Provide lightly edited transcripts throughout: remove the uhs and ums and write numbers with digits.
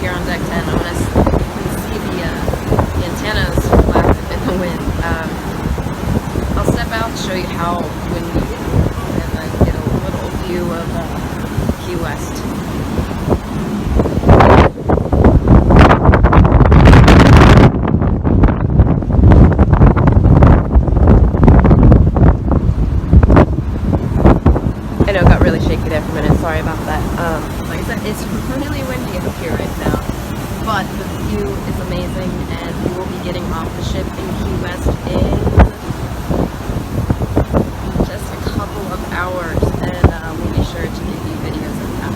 here on deck 10. I want to see the antennas flap in the wind. I'll step out and show you how windy it is, and then get a little view of Key West. I know it got really shaky there for a minute, sorry about that. Like I said, it's really windy up here right now, but the view is amazing, and we will be getting off the ship in Key West in just a couple of hours, and we'll be sure to give you videos of that.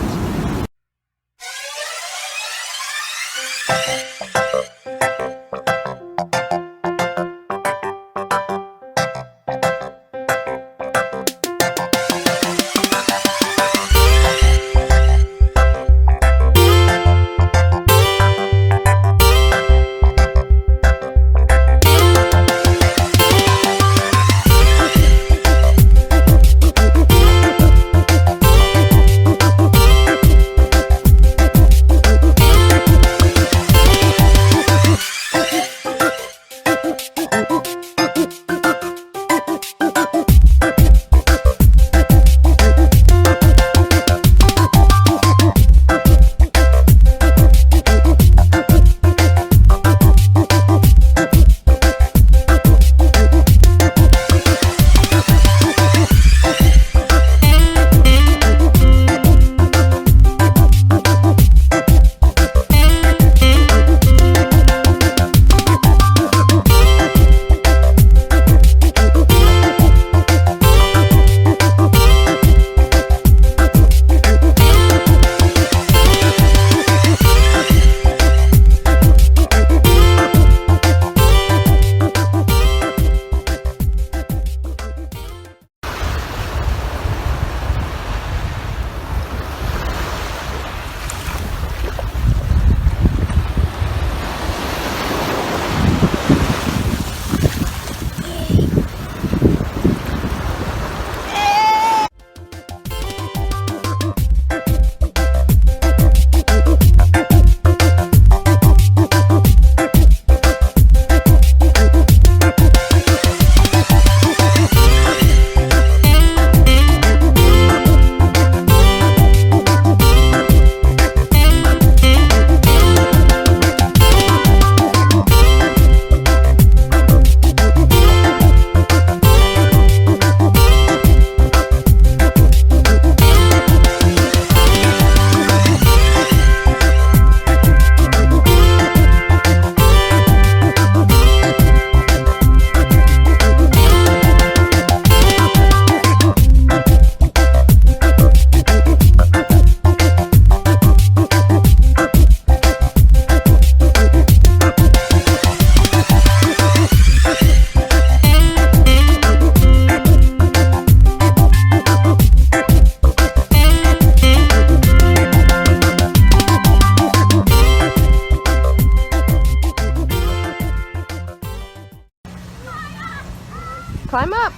Climb up.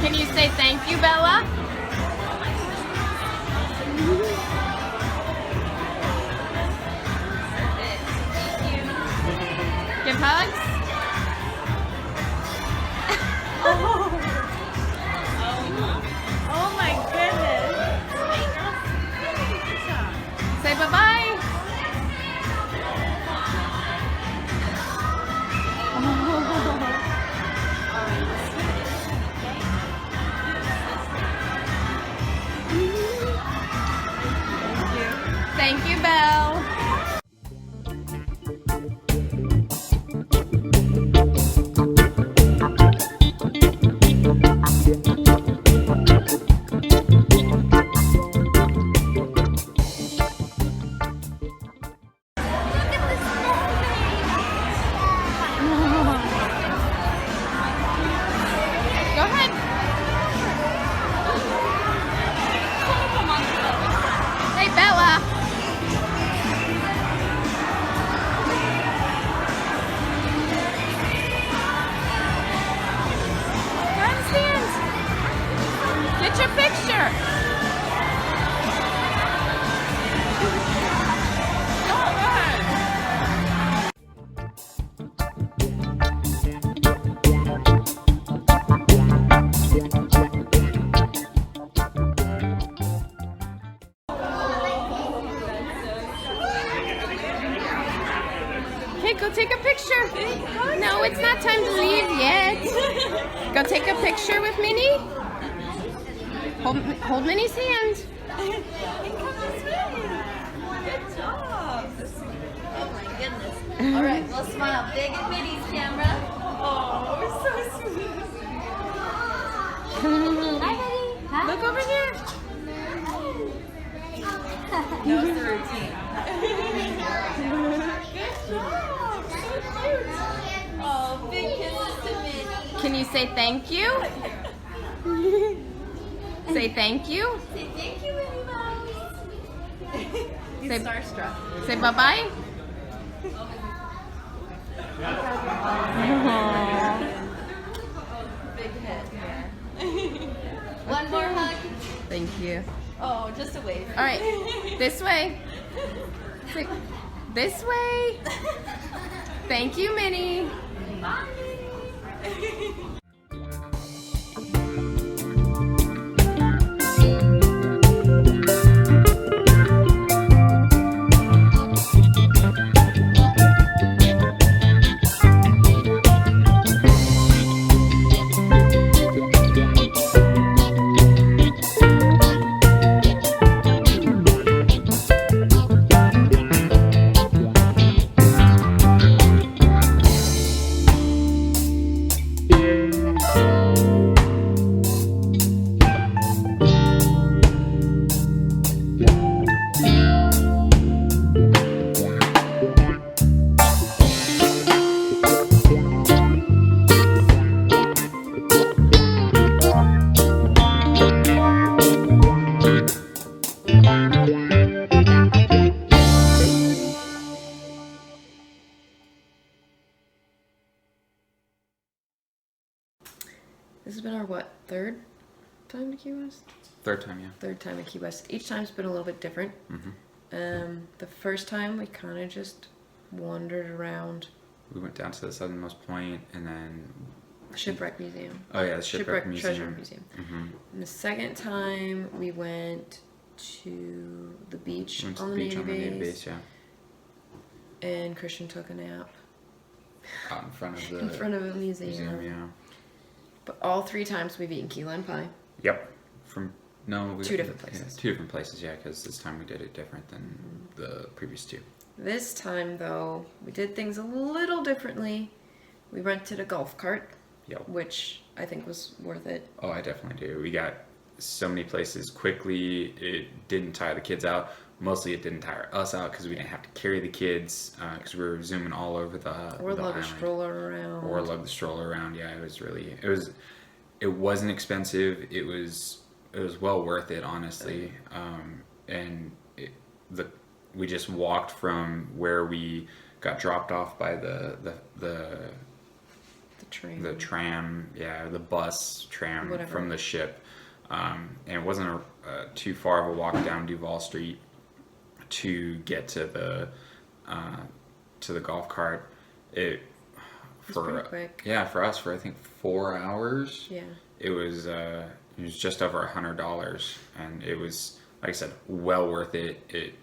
Can you say thank you, Bella? Give hugs? Oh my goodness. Say bye-bye. Thank you, Belle. Okay, go take a picture. No, it's not time to leave yet. Go take a picture with Minnie. Hold Minnie's hand. Good job. Oh my goodness. All right, we'll smile big at Minnie's camera. Oh, so sweet. Hi, Minnie. Hi. Look over here. That was the routine. Good job. So cute. Oh, big kisses to Minnie. Can you say thank you? Say thank you. Say thank you, Minnie Mouse. He's Say- starstruck. Say bye-bye. Big head. One more hug. Thank you. Oh, just a wave. All right, this way. Say, this way. Thank you, Minnie. Bye. This has been our, what, third time to Key West? Third time, yeah. Third time at Key West. Each time's been a little bit different. The first time we kind of just wandered around. We went down to the Southernmost Point and then... Shipwreck Museum. Oh yeah, the Shipwreck Museum. Treasure Museum. And the second time we went to the beach We went to on the the beach Navy on the Navy base. base, yeah. And Christian took a nap Out in front of the in front of a museum. yeah. But all three times we've eaten key lime pie. Yep. Two different places. Yeah, 2 different places, yeah, because this time we did it different than the previous 2. This time, though, we did things a little differently. We rented a golf cart, Yep. which I think was worth it. Oh, I definitely do. We got so many places quickly. It didn't tire the kids out. Mostly it didn't tire us out because we didn't have to carry the kids because we were zooming all over the Or the lug a island. stroller around. Or lug the stroller around. Yeah, it wasn't expensive. It was well worth it, honestly. We just walked from where we got dropped off by the train. the tram, yeah, the bus tram Whatever. from the ship, and it wasn't too far of a walk down Duval Street to get to the golf cart. It was pretty quick. Yeah, for us, for I think 4 hours. Yeah. It was just over $100, and it was, like I said, well worth it.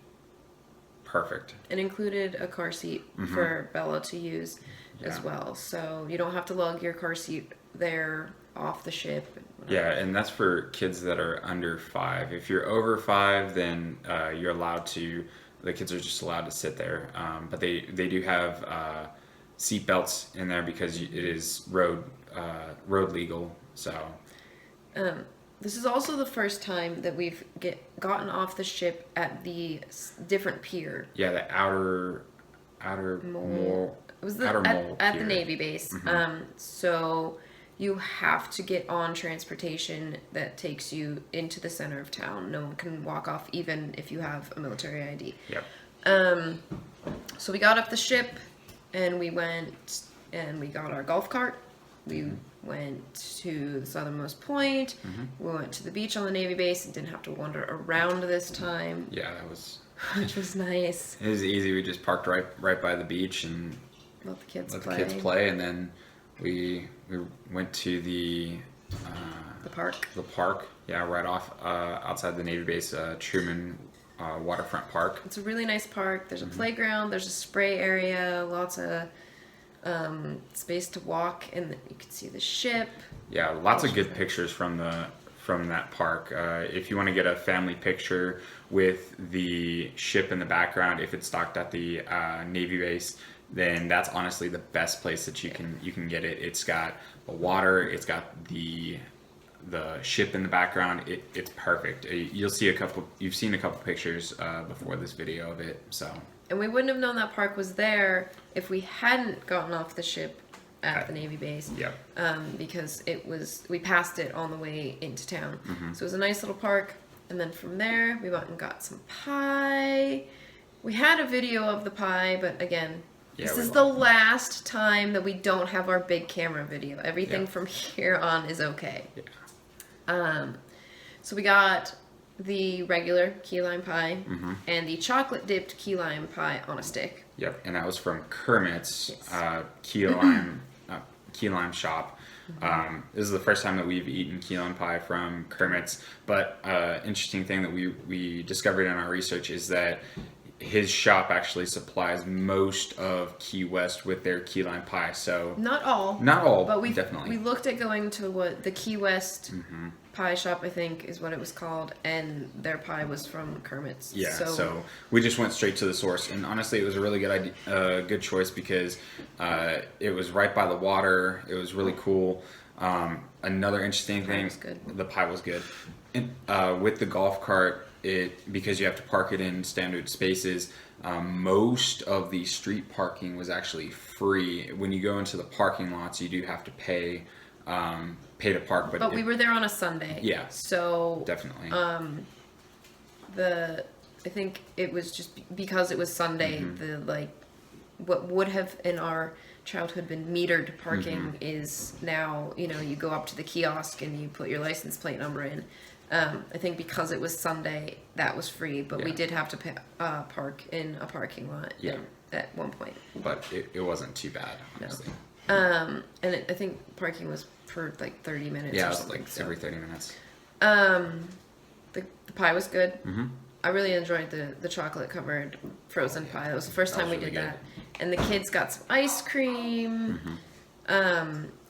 Perfect. It included a car seat for Bella to use as Yeah. well, so you don't have to lug your car seat there off the ship. Yeah, and that's for kids that are under 5. If you're over 5, then you're allowed to. The kids are just allowed to sit there, but they do have seat belts in there because it is road legal. So. This is also the first time that we've gotten off the ship at the different pier. Yeah, the outer mole. It was outer at mole the pier. Navy base. So you have to get on transportation that takes you into the center of town. No one can walk off, even if you have a military ID. Yep. So we got off the ship, and we went and we got our golf cart. We went to the Southernmost Point. We went to the beach on the Navy base and didn't have to wander around this time, Yeah, that was. which was nice. It was easy. We just parked right by the beach and Let the kids let play. the kids play, and then we went to the The park. park. Yeah, right off outside the Navy base, Truman Waterfront Park. It's a really nice park. There's a playground. There's a spray area. Lots of space to walk, and you can see the ship. Yeah, lots of good pictures from that park. If you want to get a family picture with the ship in the background, if it's docked at the Navy base, then that's honestly the best place that you can get it. It's got the water, it's got the ship in the background. It's perfect. You've seen a couple pictures before this video of it. So. And we wouldn't have known that park was there if we hadn't gotten off the ship at the Navy base. Yep. Because we passed it on the way into town. Mm-hmm. So it was a nice little park. And then from there, we went and got some pie. We had a video of the pie, but again, this is the last time that we don't have our big camera video. Everything from here on is okay. Yeah. So we got the regular key lime pie and the chocolate dipped key lime pie on a stick. Yep, and that was from Kermit's key lime shop. This is the first time that we've eaten key lime pie from Kermit's, but interesting thing that we discovered in our research is that his shop actually supplies most of Key West with their key lime pie. So not all, but we looked at going to what the Key West pie shop, I think is what it was called, and their pie was from Kermit's. Yeah, so we just went straight to the source, and honestly, it was a really good idea, good choice because it was right by the water. It was really cool. Another interesting thing, the pie was good. And, with the golf cart, because you have to park it in standard spaces, most of the street parking was actually free. When you go into the parking lots, you do have to pay to park. But we were there on a Sunday. Yeah. So definitely. I think it was just because it was Sunday. What would have in our childhood been metered parking is now, you go up to the kiosk and you put your license plate number in. I think because it was Sunday, that was free, but we did have to park in a parking lot at one point. But it wasn't too bad, honestly. No. I think parking was for like 30 minutes or something. Like every 30 minutes. The pie was good. I really enjoyed the chocolate covered frozen pie. That was the first time we did that. And the kids got some ice cream.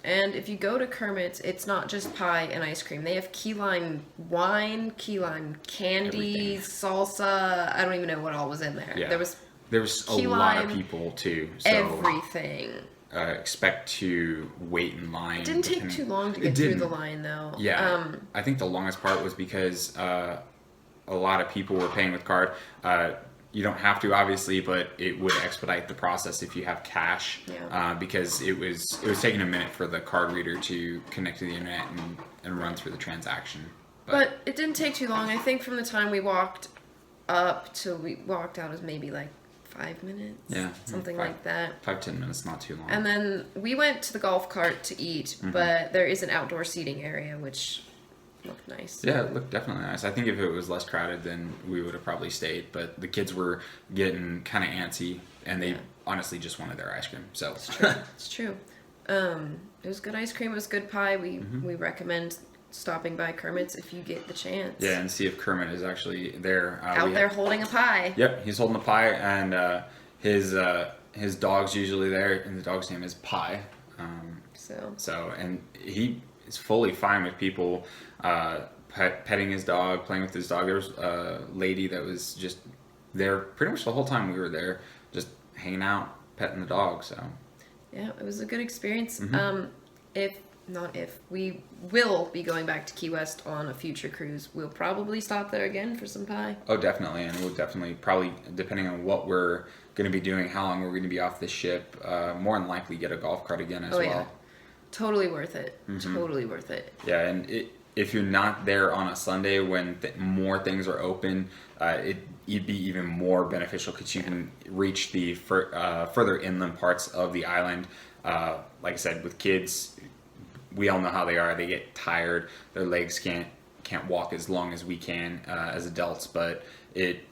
And if you go to Kermit's, it's not just pie and ice cream. They have key lime wine, key lime candies, salsa. I don't even know what all was in there. Yeah. There was a lot of people too. So everything. Expect to wait in line. It didn't take too long to get through the line, though. Yeah. I think the longest part was because a lot of people were paying with card. You don't have to, obviously, but it would expedite the process if you have cash. Yeah. Because it was taking a minute for the card reader to connect to the internet and run through the transaction. But it didn't take too long. I think from the time we walked up till we walked out was maybe like 5 minutes. Yeah. Something like that. 5-10 minutes, not too long. And then we went to the golf cart to eat, but there is an outdoor seating area, which looked nice. Yeah, it looked definitely nice. I think if it was less crowded, then we would have probably stayed. But the kids were getting kind of antsy, and they honestly just wanted their ice cream. So it's true. It's true. It was good ice cream. It was good pie. We recommend stopping by Kermit's if you get the chance. Yeah, and see if Kermit is actually there. Out there holding a pie. Yep, he's holding a pie, and his dog's usually there, and the dog's name is Pie. So and he is fully fine with people petting his dog, playing with his dog. There was a lady that was just there pretty much the whole time we were there, just hanging out, petting the dog. So yeah, it was a good experience. If we will be going back to Key West on a future cruise, we'll probably stop there again for some pie. Oh, definitely, and we'll definitely probably, depending on what we're going to be doing, how long we're going to be off the ship, more than likely get a golf cart again as well. Yeah. Totally worth it. Totally worth it. Yeah, and if you're not there on a Sunday when more things are open, it'd be even more beneficial because you can reach the further inland parts of the island. Like I said, with kids, we all know how they are. They get tired. Their legs can't walk as long as we can as adults, but it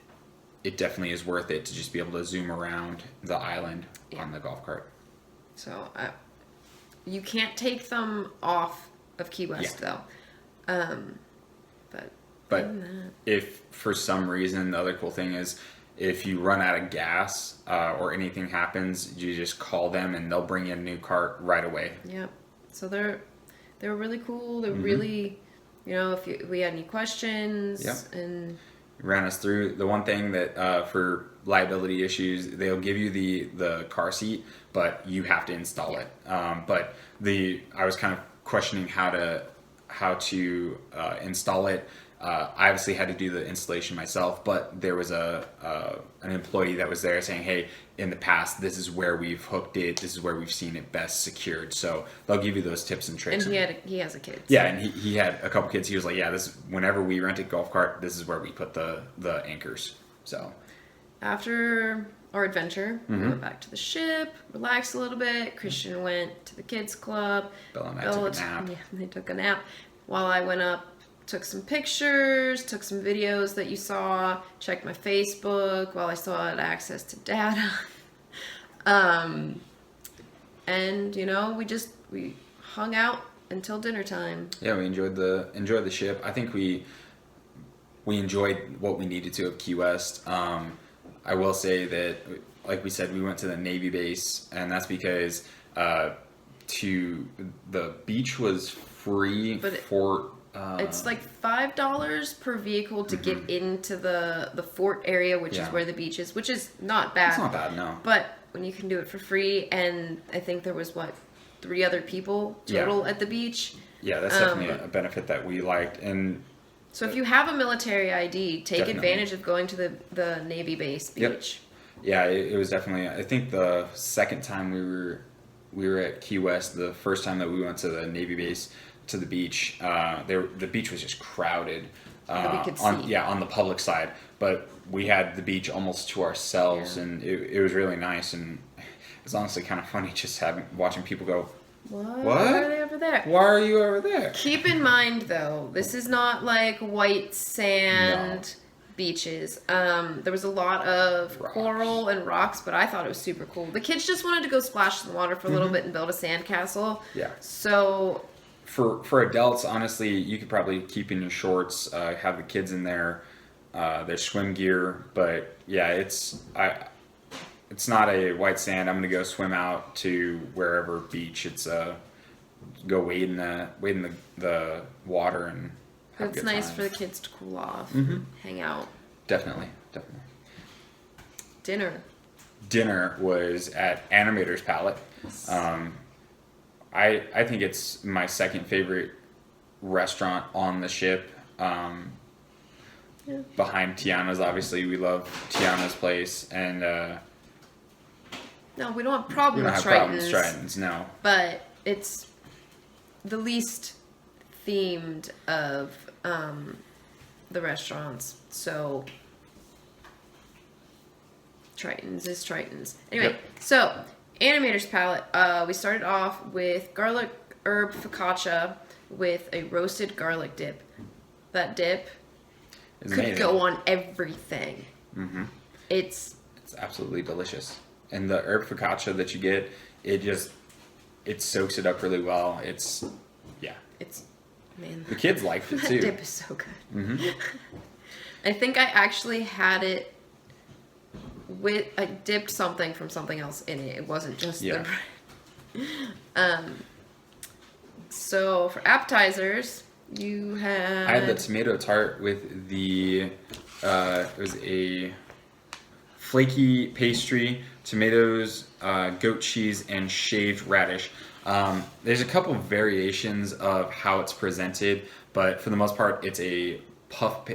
definitely is worth it to just be able to zoom around the island on the golf cart. So you can't take them off of Key West though. But But if for some reason, the other cool thing is if you run out of gas or anything happens, you just call them and they'll bring you a new cart right away. Yep. So they were really cool. They were really, if we had any questions and ran us through. The one thing that for liability issues, they'll give you the car seat, but you have to install it. But I was kind of questioning how to install it. I obviously had to do the installation myself, but there was an employee that was there saying, hey, in the past, this is where we've hooked it. This is where we've seen it best secured. So they'll give you those tips and tricks. And he has a kid. Yeah, and he had a couple kids. He was like, yeah, whenever we rent a golf cart, this is where we put the anchors. So after our adventure, we went back to the ship, relaxed a little bit. Christian went to the kids club. Bella and I took a nap. Yeah, they took a nap. While I went up, took some pictures, took some videos that you saw, checked my Facebook while I still had access to data. And we hung out until dinner time. Yeah, we enjoyed the ship. I think we enjoyed what we needed to of Key West. I will say that, like we said, we went to the Navy base, and that's because to the beach was free for. It's like $5 per vehicle to get into the fort area, which is where the beach is, which is not bad. It's not bad, no. But when you can do it for free, and I think there was 3 other people total at the beach. Yeah, that's definitely a benefit that we liked. And so if you have a military ID, take advantage of going to the Navy base beach. Yep. Yeah, it was definitely. I think the second time we were at Key West, the first time that we went to the Navy base. To the beach, the beach was just crowded on the public side, but we had the beach almost to ourselves, and it was really nice, and it was honestly kind of funny just watching people go, what? Why are they over there? Why are you over there? Keep in mind though, this is not like white sand beaches. There was a lot of coral and rocks, but I thought it was super cool. The kids just wanted to go splash in the water for a little bit and build a sandcastle. Yeah. So For adults, honestly, you could probably keep in your shorts, have the kids in their swim gear. But yeah, it's not a white sand. I'm gonna go swim out to wherever beach. It's go wade in the water and have a good time. It's nice for the kids to cool off, hang out. Definitely. Dinner was at Animators Palate. I think it's my second favorite restaurant on the ship. Behind Tiana's, obviously, we love Tiana's place, and no, we don't have problems with Triton's, no. But it's the least themed of the restaurants, so Triton's is Triton's. Anyway, so Animators Palate, we started off with garlic herb focaccia with a roasted garlic dip. That dip could go on everything. It's absolutely delicious. And the herb focaccia that you get, it soaks it up really well. Man, the kids liked it too. That dip is so good. I think I actually had it I dipped something from something else in it. It wasn't just the bread. So for appetizers, you had... I had the tomato tart with it was a flaky pastry, tomatoes, goat cheese, and shaved radish. There's a couple of variations of how it's presented, but for the most part, it's a puff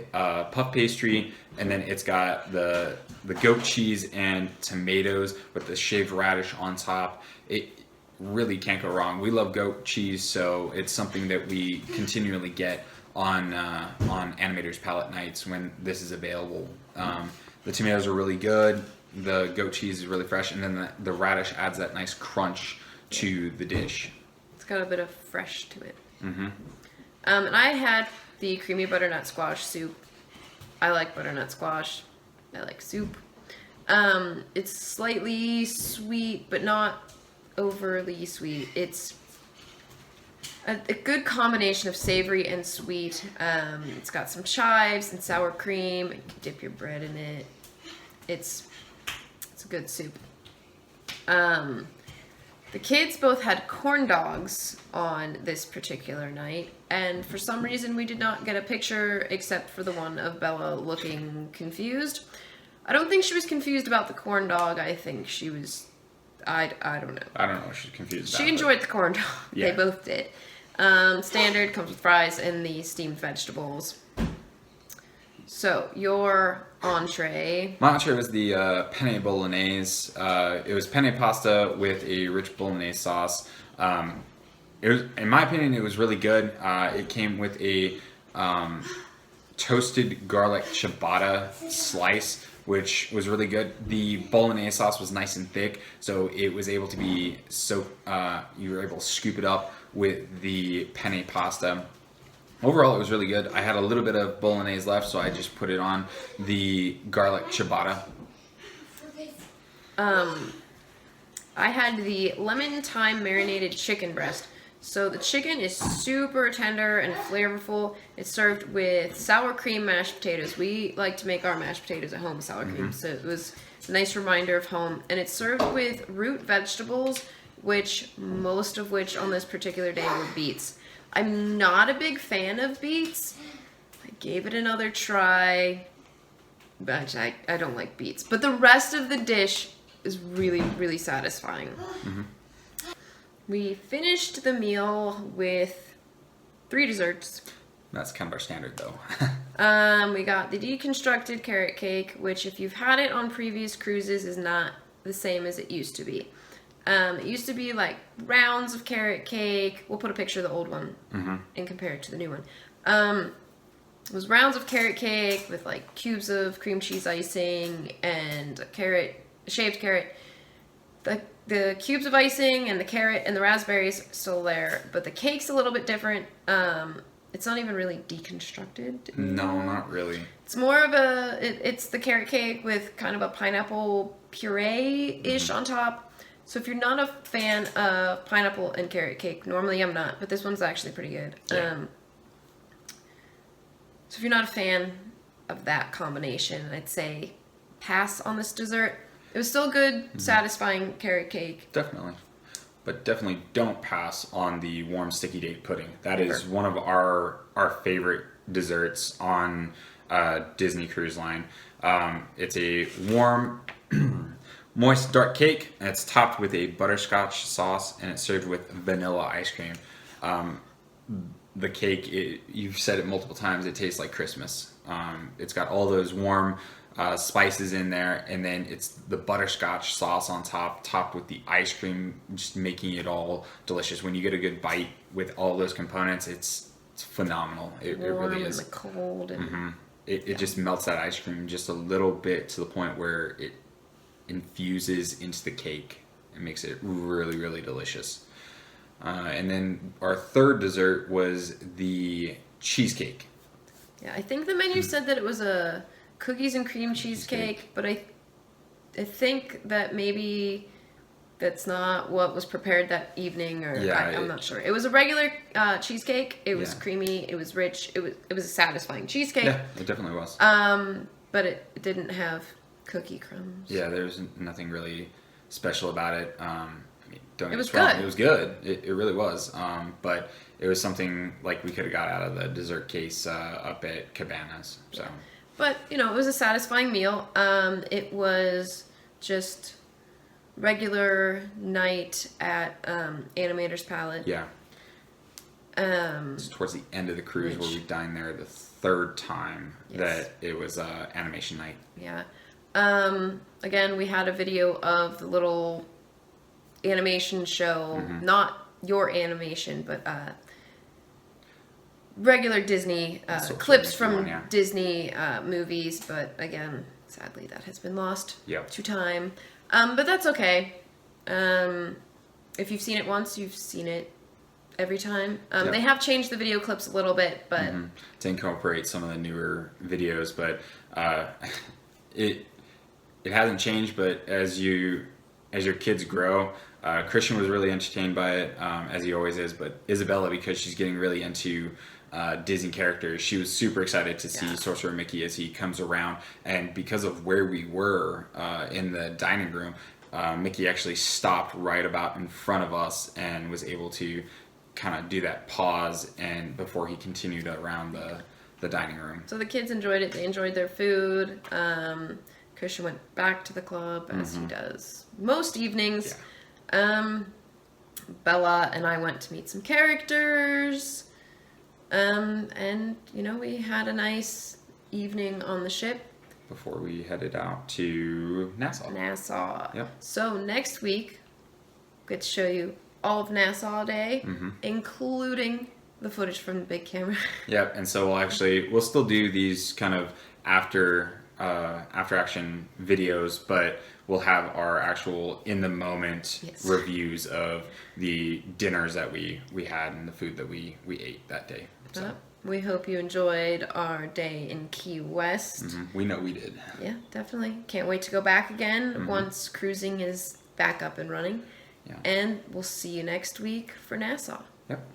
pastry, and then it's got the goat cheese and tomatoes with the shaved radish on top. It really can't go wrong. We love goat cheese, so it's something that we continually get on Animators Palate nights when this is available. The tomatoes are really good. The goat cheese is really fresh, and then the radish adds that nice crunch to the dish. It's got a bit of fresh to it. And I had the creamy butternut squash soup. I like butternut squash. I like soup. It's slightly sweet, but not overly sweet. a good combination of savory and sweet. It's got some chives and sour cream. You can dip your bread in it. It's a good soup. The kids both had corn dogs on this particular night, and for some reason we did not get a picture except for the one of Bella looking confused. I don't think she was confused about the corn dog. I think she was, I don't know. I don't know what she's confused about. She enjoyed the corn dog. Yeah. They both did. Standard comes with fries and the steamed vegetables. So, your entree. My entree was the penne bolognese. It was penne pasta with a rich bolognese sauce. It was, in my opinion, it was really good. It came with a toasted garlic ciabatta slice, which was really good. The bolognese sauce was nice and thick, so it was able to be you were able to scoop it up with the penne pasta. Overall, it was really good. I had a little bit of bolognese left, so I just put it on the garlic ciabatta. I had the lemon thyme marinated chicken breast. So the chicken is super tender and flavorful. It's served with sour cream mashed potatoes. We like to make our mashed potatoes at home with sour cream, so it was a nice reminder of home. And it's served with root vegetables, most of which on this particular day were beets. I'm not a big fan of beets. I gave it another try, but I don't like beets. But the rest of the dish is really, really satisfying. We finished the meal with 3 desserts. That's kind of our standard, though. We got the deconstructed carrot cake, which if you've had it on previous cruises is not the same as it used to be. It used to be like rounds of carrot cake. We'll put a picture of the old one and compare it to the new one. It was rounds of carrot cake with like cubes of cream cheese icing and shaved carrot. The cubes of icing and the carrot and the raspberries still there, but the cake's a little bit different. It's not even really deconstructed. No, not really. It's more of it's the carrot cake with kind of a pineapple puree-ish on top. So if you're not a fan of pineapple and carrot cake, normally I'm not, but this one's actually pretty good. Yeah. So if you're not a fan of that combination, I'd say pass on this dessert. It was still good, satisfying carrot cake. Definitely. But definitely don't pass on the warm sticky date pudding. That is one of our favorite desserts on Disney Cruise Line. It's a warm, moist dark cake, and it's topped with a butterscotch sauce, and it's served with vanilla ice cream. The cake, you've said it multiple times, it tastes like Christmas. It's got all those warm spices in there, and then it's the butterscotch sauce on top, topped with the ice cream, just making it all delicious. When you get a good bite with all those components, it's phenomenal. It really is. And the cold. And It just melts that ice cream just a little bit to the point where it infuses into the cake and makes it really, really delicious. And then our third dessert was the cheesecake. Yeah, I think the menu said that it was a cookies and cream cheesecake, but I think that maybe that's not what was prepared that evening, or I'm not sure. It was a regular cheesecake. It was creamy. It was rich. It was a satisfying cheesecake. Yeah, it definitely was. But it didn't have cookie crumbs. Yeah, there's nothing really special about it. Don't get It was me wrong, good. It was good. It really was. But it was something like we could have got out of the dessert case up at Cabanas. So. But it was a satisfying meal. It was just regular night at Animators Palate. Yeah. It's towards the end of the cruise where we dined there the third time that it was animation night. Yeah. Again, we had a video of the little animation show, not your animation, but regular Disney clips from Disney movies. But again, sadly, that has been lost to time. But that's okay. If you've seen it once, you've seen it every time. They have changed the video clips a little bit, but to incorporate some of the newer videos, but it hasn't changed. But as you as your kids grow, Christian was really entertained by it, as he always is, but Isabella, because she's getting really into Disney characters, she was super excited to see Sorcerer Mickey as he comes around. And because of where we were in the dining room, Mickey actually stopped right about in front of us and was able to kind of do that pause and before he continued around the dining room. So the kids enjoyed it. They enjoyed their food. Christian went back to the club as he does most evenings. Bella and I went to meet some characters. And, you know, we had a nice evening on the ship. Before we headed out to Nassau. Yep. So next week, we'll get to show you all of Nassau Day, including the footage from the big camera. Yep, and so we'll still do these kind of after action videos, but we'll have our actual in the moment reviews of the dinners that we had and the food that we ate that day. So. We hope you enjoyed our day in Key West. We know we did. Yeah, definitely. Can't wait to go back again once cruising is back up and running. Yeah. And we'll see you next week for Nassau. Yep.